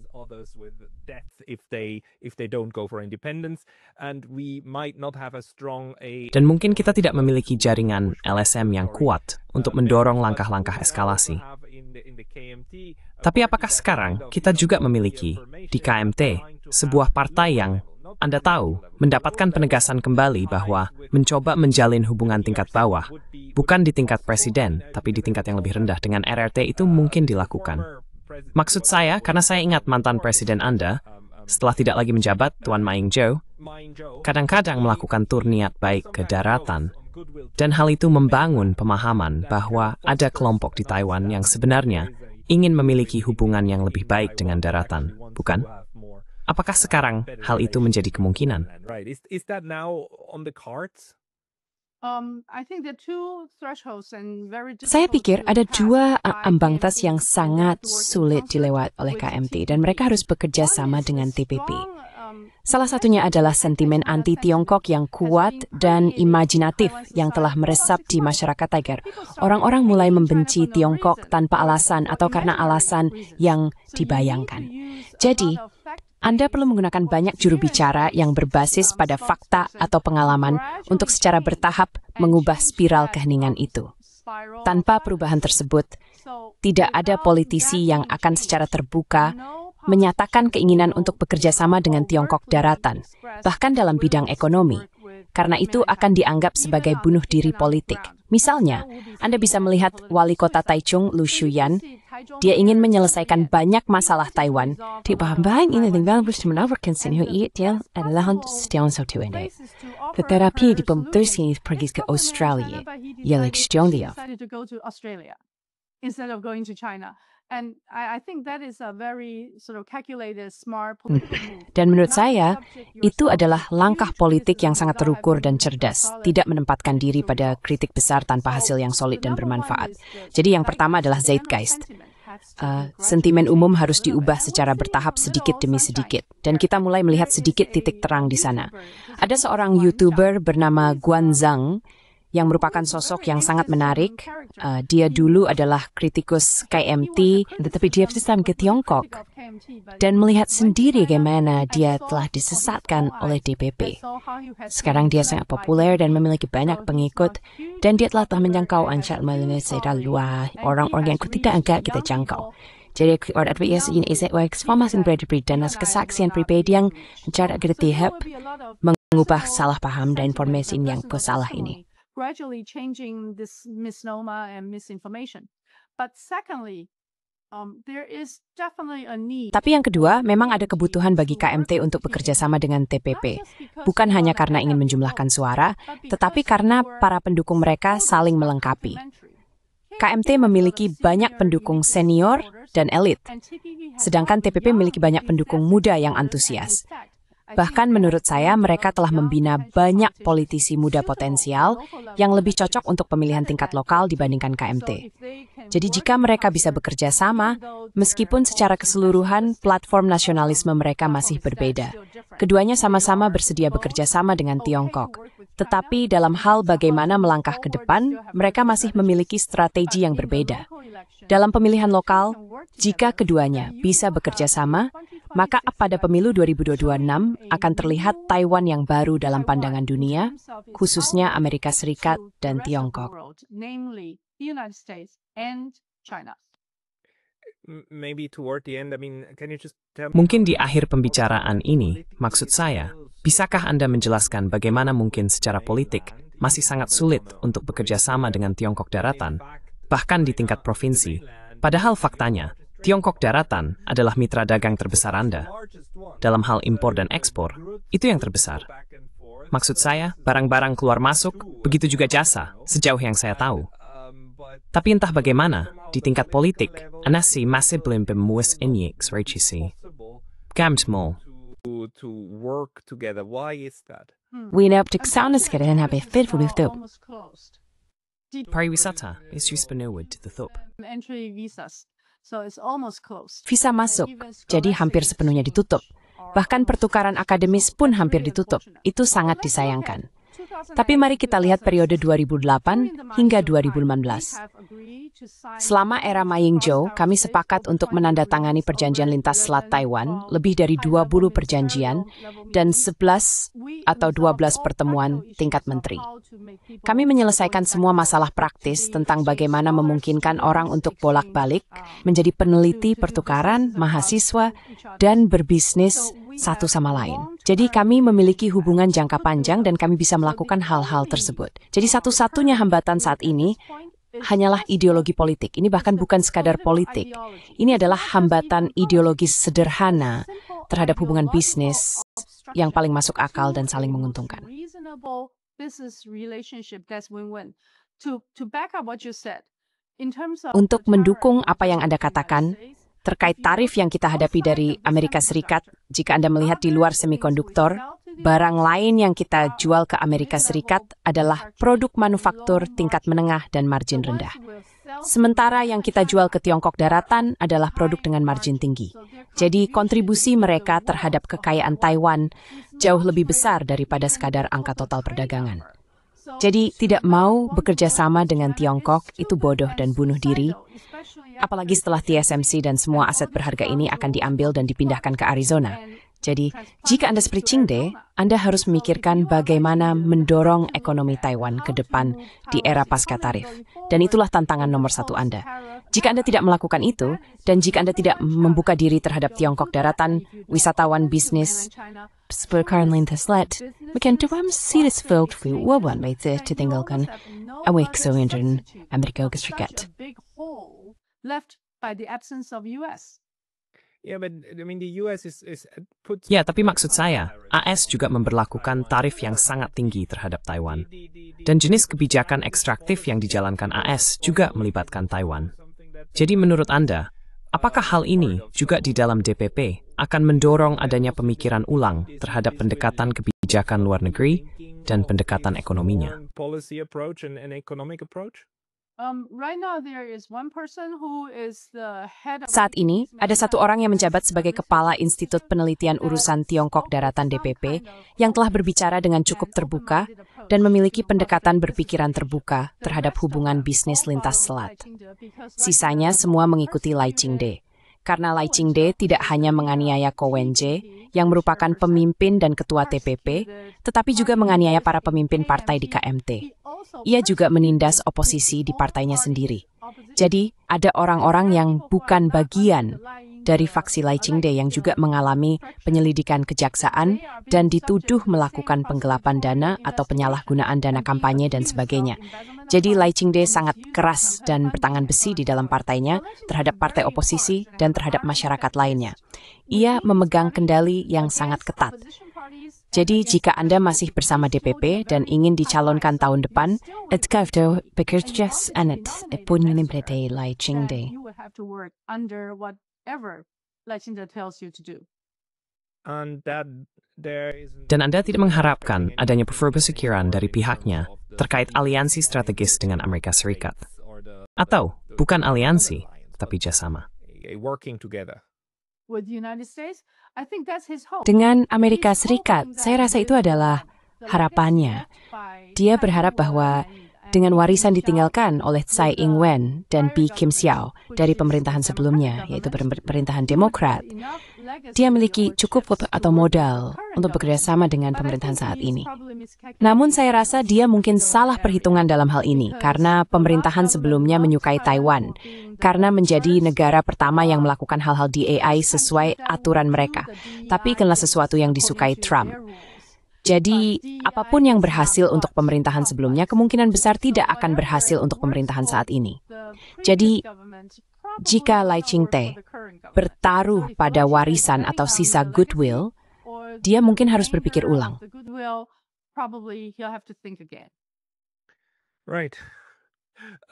Dan mungkin kita tidak memiliki jaringan LSM yang kuat untuk mendorong langkah-langkah eskalasi. Tapi apakah sekarang kita juga memiliki di KMT sebuah partai yang, Anda tahu, mendapatkan penegasan kembali bahwa mencoba menjalin hubungan tingkat bawah, bukan di tingkat presiden, tapi di tingkat yang lebih rendah dengan RRT itu mungkin dilakukan. Maksud saya, karena saya ingat mantan presiden Anda, setelah tidak lagi menjabat, Tuan Ma Ying-jeou, kadang-kadang melakukan tur niat baik ke daratan. Dan hal itu membangun pemahaman bahwa ada kelompok di Taiwan yang sebenarnya ingin memiliki hubungan yang lebih baik dengan daratan, bukan? Apakah sekarang hal itu menjadi kemungkinan? Saya pikir ada dua ambang batas yang sangat sulit dilewat oleh KMT dan mereka harus bekerja sama dengan TPP. Salah satunya adalah sentimen anti-Tiongkok yang kuat dan imajinatif yang telah meresap di masyarakat Tiger. Orang-orang mulai membenci Tiongkok tanpa alasan atau karena alasan yang dibayangkan. Jadi, Anda perlu menggunakan banyak juru bicara yang berbasis pada fakta atau pengalaman untuk secara bertahap mengubah spiral keheningan itu. Tanpa perubahan tersebut, tidak ada politisi yang akan secara terbuka menyatakan keinginan untuk bekerja sama dengan Tiongkok daratan, bahkan dalam bidang ekonomi. Karena itu akan dianggap sebagai bunuh diri politik. Misalnya, Anda bisa melihat wali kota Taichung, Lu Shuyan. Dia ingin menyelesaikan banyak masalah Taiwan. Tetapi di pemutuskan pergi ke Australia, ia Australia. Instead of going to China. And I think that is a very sort of calculated, smart political move. Dan menurut saya, itu adalah langkah politik yang sangat terukur dan cerdas, tidak menempatkan diri pada kritik besar tanpa hasil yang solid dan bermanfaat. Jadi yang pertama adalah zeitgeist. Sentimen umum harus diubah secara bertahap sedikit demi sedikit. Dan kita mulai melihat sedikit titik terang di sana. Ada seorang YouTuber bernama Guan Zhang, yang merupakan sosok yang sangat menarik. Dia dulu adalah kritikus KMT, tetapi dia bersama ke Tiongkok. Dan melihat sendiri bagaimana dia telah disesatkan oleh DPP. Sekarang dia sangat populer dan memiliki banyak pengikut, dan dia telah menjangkau ancaman Malaysia luar orang-orang yang tidak agak kita jangkau. Jadi orang advokasi ini informasi pribadi dan kesaksian pribadi yang cara kita mengubah salah paham dan informasi yang salah ini. Gradually changing this misnomer and misinformation. But secondly, there is definitely a need. Tapi yang kedua, memang ada kebutuhan bagi KMT untuk bekerja sama dengan TPP. Bukan hanya karena ingin menjumlahkan suara, tetapi karena para pendukung mereka saling melengkapi. KMT memiliki banyak pendukung senior dan elit, sedangkan TPP memiliki banyak pendukung muda yang antusias. Bahkan menurut saya, mereka telah membina banyak politisi muda potensial yang lebih cocok untuk pemilihan tingkat lokal dibandingkan KMT. Jadi jika mereka bisa bekerja sama, meskipun secara keseluruhan platform nasionalisme mereka masih berbeda. Keduanya sama-sama bersedia bekerja sama dengan Tiongkok. Tetapi dalam hal bagaimana melangkah ke depan, mereka masih memiliki strategi yang berbeda. Dalam pemilihan lokal, jika keduanya bisa bekerja sama, maka pada pemilu 2026 akan terlihat Taiwan yang baru dalam pandangan dunia, khususnya Amerika Serikat dan Tiongkok. Mungkin di akhir pembicaraan ini, maksud saya, bisakah Anda menjelaskan bagaimana mungkin secara politik masih sangat sulit untuk bekerja sama dengan Tiongkok Daratan, bahkan di tingkat provinsi, padahal faktanya, Tiongkok Daratan adalah mitra dagang terbesar Anda. Dalam hal impor dan ekspor, itu yang terbesar. Maksud saya, barang-barang keluar masuk, begitu juga jasa, sejauh yang saya tahu. Tapi entah bagaimana, di tingkat politik, Anda masih belum memuas ini, gamt mo. Pariwisata is penewed ditutup. Visa masuk, jadi hampir sepenuhnya ditutup. Bahkan pertukaran akademis pun hampir ditutup. Itu sangat disayangkan. Tapi mari kita lihat periode 2008 hingga 2015. Selama era Ma Ying-jeou, kami sepakat untuk menandatangani perjanjian lintas Selat Taiwan, lebih dari 20 perjanjian, dan 11 atau 12 pertemuan tingkat menteri. Kami menyelesaikan semua masalah praktis tentang bagaimana memungkinkan orang untuk bolak-balik, menjadi peneliti pertukaran, mahasiswa, dan berbisnis satu sama lain. Jadi kami memiliki hubungan jangka panjang dan kami bisa melakukan hal-hal tersebut. Jadi satu-satunya hambatan saat ini hanyalah ideologi politik. Ini bahkan bukan sekadar politik. Ini adalah hambatan ideologis sederhana terhadap hubungan bisnis yang paling masuk akal dan saling menguntungkan. Untuk mendukung apa yang Anda katakan, terkait tarif yang kita hadapi dari Amerika Serikat, jika Anda melihat di luar semikonduktor, barang lain yang kita jual ke Amerika Serikat adalah produk manufaktur tingkat menengah dan margin rendah. Sementara yang kita jual ke Tiongkok Daratan adalah produk dengan margin tinggi. Jadi kontribusi mereka terhadap kekayaan Taiwan jauh lebih besar daripada sekadar angka total perdagangan. Jadi tidak mau bekerja sama dengan Tiongkok itu bodoh dan bunuh diri. Apalagi setelah TSMC dan semua aset berharga ini akan diambil dan dipindahkan ke Arizona. Jadi, jika Anda seperti Chingde, Anda harus memikirkan bagaimana mendorong ekonomi Taiwan ke depan di era pasca tarif. Dan itulah tantangan nomor satu Anda. Jika Anda tidak melakukan itu, dan jika Anda tidak membuka diri terhadap Tiongkok Daratan, wisatawan bisnis, seperti lintas Selat, mungkin series filled with wawan ditinggalkan awak sewindan Amerika Serikat. Left by the absence of US. Ya, tapi maksud saya, AS juga memberlakukan tarif yang sangat tinggi terhadap Taiwan. Dan jenis kebijakan ekstraktif yang dijalankan AS juga melibatkan Taiwan. Jadi menurut Anda, apakah hal ini juga di dalam DPP akan mendorong adanya pemikiran ulang terhadap pendekatan kebijakan luar negeri dan pendekatan ekonominya? Saat ini, ada satu orang yang menjabat sebagai Kepala Institut Penelitian Urusan Tiongkok Daratan DPP yang telah berbicara dengan cukup terbuka dan memiliki pendekatan berpikiran terbuka terhadap hubungan bisnis lintas selat. Sisanya semua mengikuti Lai Ching-te. Karena Lai Ching-te tidak hanya menganiaya Ko Wen-je, yang merupakan pemimpin dan ketua TPP, tetapi juga menganiaya para pemimpin partai di KMT. Ia juga menindas oposisi di partainya sendiri. Jadi, ada orang-orang yang bukan bagian dari faksi Lai Ching-te yang juga mengalami penyelidikan kejaksaan dan dituduh melakukan penggelapan dana atau penyalahgunaan dana kampanye dan sebagainya. Jadi Lai Ching-te sangat keras dan bertangan besi di dalam partainya terhadap partai oposisi dan terhadap masyarakat lainnya. Ia memegang kendali yang sangat ketat. Jadi jika Anda masih bersama DPP dan ingin dicalonkan tahun depan, Edgardo bekerja sangat punya seperti Lai Ching-te. You will have to work under whatever Lai Ching-te tells you to do. And that there is Dan Anda tidak mengharapkan adanya persekiran dari pihaknya terkait aliansi strategis dengan Amerika Serikat. Atau bukan aliansi, tapi jasama. working together. With the United States, I think that's his hope. Dengan Amerika Serikat, saya rasa itu adalah harapannya. Dia berharap bahwa dengan warisan ditinggalkan oleh Tsai Ing-wen dan Lee Kim Seow dari pemerintahan sebelumnya, yaitu pemerintahan Demokrat, dia memiliki cukup atau modal untuk bekerjasama dengan pemerintahan saat ini. Namun saya rasa dia mungkin salah perhitungan dalam hal ini karena pemerintahan sebelumnya menyukai Taiwan, karena menjadi negara pertama yang melakukan hal-hal DAI sesuai aturan mereka, tapi karena sesuatu yang disukai Trump. Jadi, apapun yang berhasil untuk pemerintahan sebelumnya, kemungkinan besar tidak akan berhasil untuk pemerintahan saat ini. Jadi, jika Lai Ching-te bertaruh pada warisan atau sisa goodwill, dia mungkin harus berpikir ulang. Right.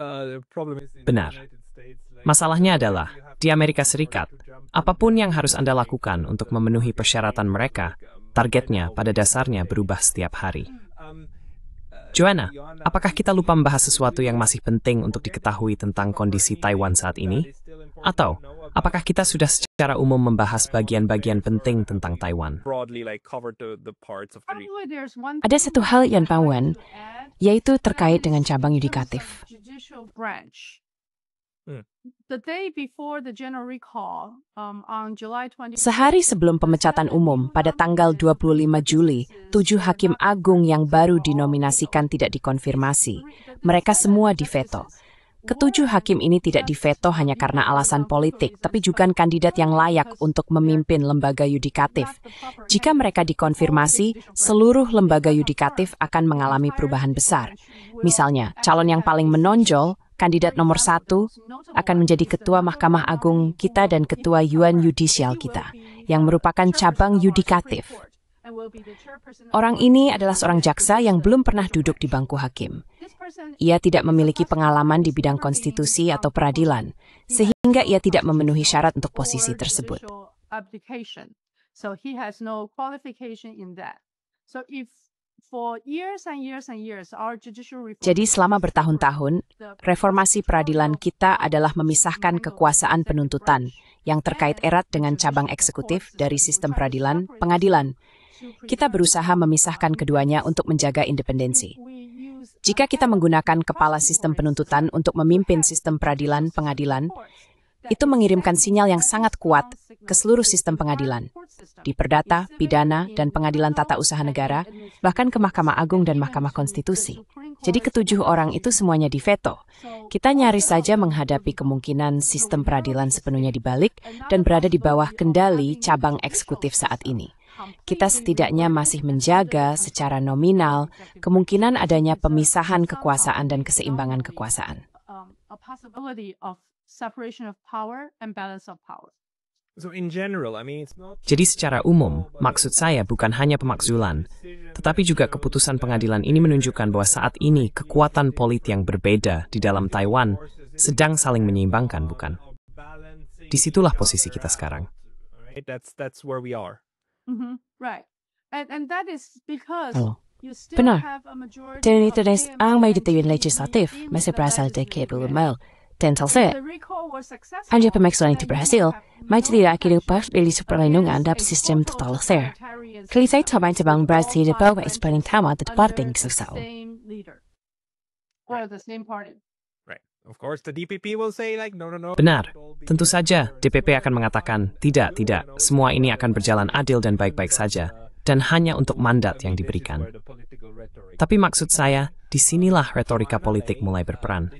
The problem is in Benar. the United States, like, Masalahnya adalah, di Amerika Serikat, apapun yang harus Anda lakukan untuk memenuhi persyaratan mereka, targetnya pada dasarnya berubah setiap hari. Joanna, apakah kita lupa membahas sesuatu yang masih penting untuk diketahui tentang kondisi Taiwan saat ini? Atau, apakah kita sudah secara umum membahas bagian-bagian penting tentang Taiwan? broadly like covered the parts of the Ada satu hal yang Pawan, yaitu terkait dengan cabang yudikatif. The day before the general recall, on July 20. Sehari sebelum pemecatan umum pada tanggal 25 Juli, 7 hakim agung yang baru dinominasikan tidak dikonfirmasi. Mereka semua diveto. Ketujuh hakim ini tidak diveto hanya karena alasan politik, tapi juga kandidat yang layak untuk memimpin lembaga yudikatif. Jika mereka dikonfirmasi, seluruh lembaga yudikatif akan mengalami perubahan besar. Misalnya, calon yang paling menonjol, kandidat nomor 1, akan menjadi ketua Mahkamah Agung kita dan ketua Yuan Judicial kita, yang merupakan cabang yudikatif. Orang ini adalah seorang jaksa yang belum pernah duduk di bangku hakim. Ia tidak memiliki pengalaman di bidang konstitusi atau peradilan, sehingga ia tidak memenuhi syarat untuk posisi tersebut. So he has no qualification in that. So if for years and years and years our judicial reform. Jadi selama bertahun-tahun, reformasi peradilan kita adalah memisahkan kekuasaan penuntutan yang terkait erat dengan cabang eksekutif dari sistem peradilan, pengadilan. Kita berusaha memisahkan keduanya untuk menjaga independensi. Jika kita menggunakan kepala sistem penuntutan untuk memimpin sistem peradilan, pengadilan, itu mengirimkan sinyal yang sangat kuat ke seluruh sistem pengadilan, di perdata, pidana, dan pengadilan tata usaha negara, bahkan ke Mahkamah Agung dan Mahkamah Konstitusi. Jadi ketujuh orang itu semuanya diveto. Kita nyaris saja menghadapi kemungkinan sistem peradilan sepenuhnya dibalik dan berada di bawah kendali cabang eksekutif saat ini. Kita setidaknya masih menjaga secara nominal kemungkinan adanya pemisahan kekuasaan dan keseimbangan kekuasaan. A possibility of separation of power and balance of power. So in general, I mean, it's not Jadi secara umum, maksud saya bukan hanya pemakzulan, tetapi juga keputusan pengadilan ini menunjukkan bahwa saat ini kekuatan politik yang berbeda di dalam Taiwan sedang saling menyeimbangkan, bukan? Disitulah posisi kita sekarang. right. That's where we are. Right. And that is because Oh, you still benar. have a majority Dan of itu AML ang may ditawin in legislatif, the masih berasal dari legislative KBML. branch. Dan talse, The recall was successful, hanya pemakzulan itu and you berhasil, have may no tidak akhirnya pas protection dari perlindungan dalam against a sistem total total fair. totalitarian Kali saya system coba cabang with berarti all di bawah five paling branches utama di partai under the sesal. same leader or the same party. Right. Of course, the DPP will say like, no. Benar, tentu saja DPP akan mengatakan, tidak, semua ini akan berjalan adil dan baik-baik saja, dan hanya untuk mandat yang diberikan. Tapi maksud saya, disinilah retorika politik mulai berperan.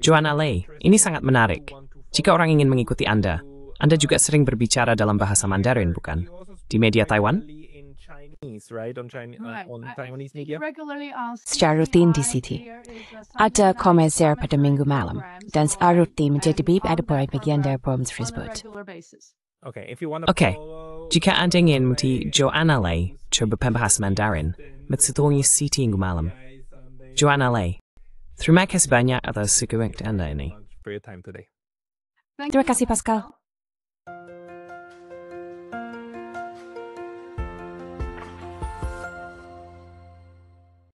Joanna Lei, ini sangat menarik. Jika orang ingin mengikuti Anda Anda juga sering berbicara dalam bahasa Mandarin, bukan? Di media Taiwan? Secara rutin di City. Ada komentar pada minggu malam, dan secara rutin menjadi ada bagian dari program tersebut. Oke, jika Anda ingin mengikuti Joanna Lei coba pembahas Mandarin, menghubungi City minggu malam. Joanna Lei, terima kasih banyak atas waktu Anda ini. Terima kasih, Pascal.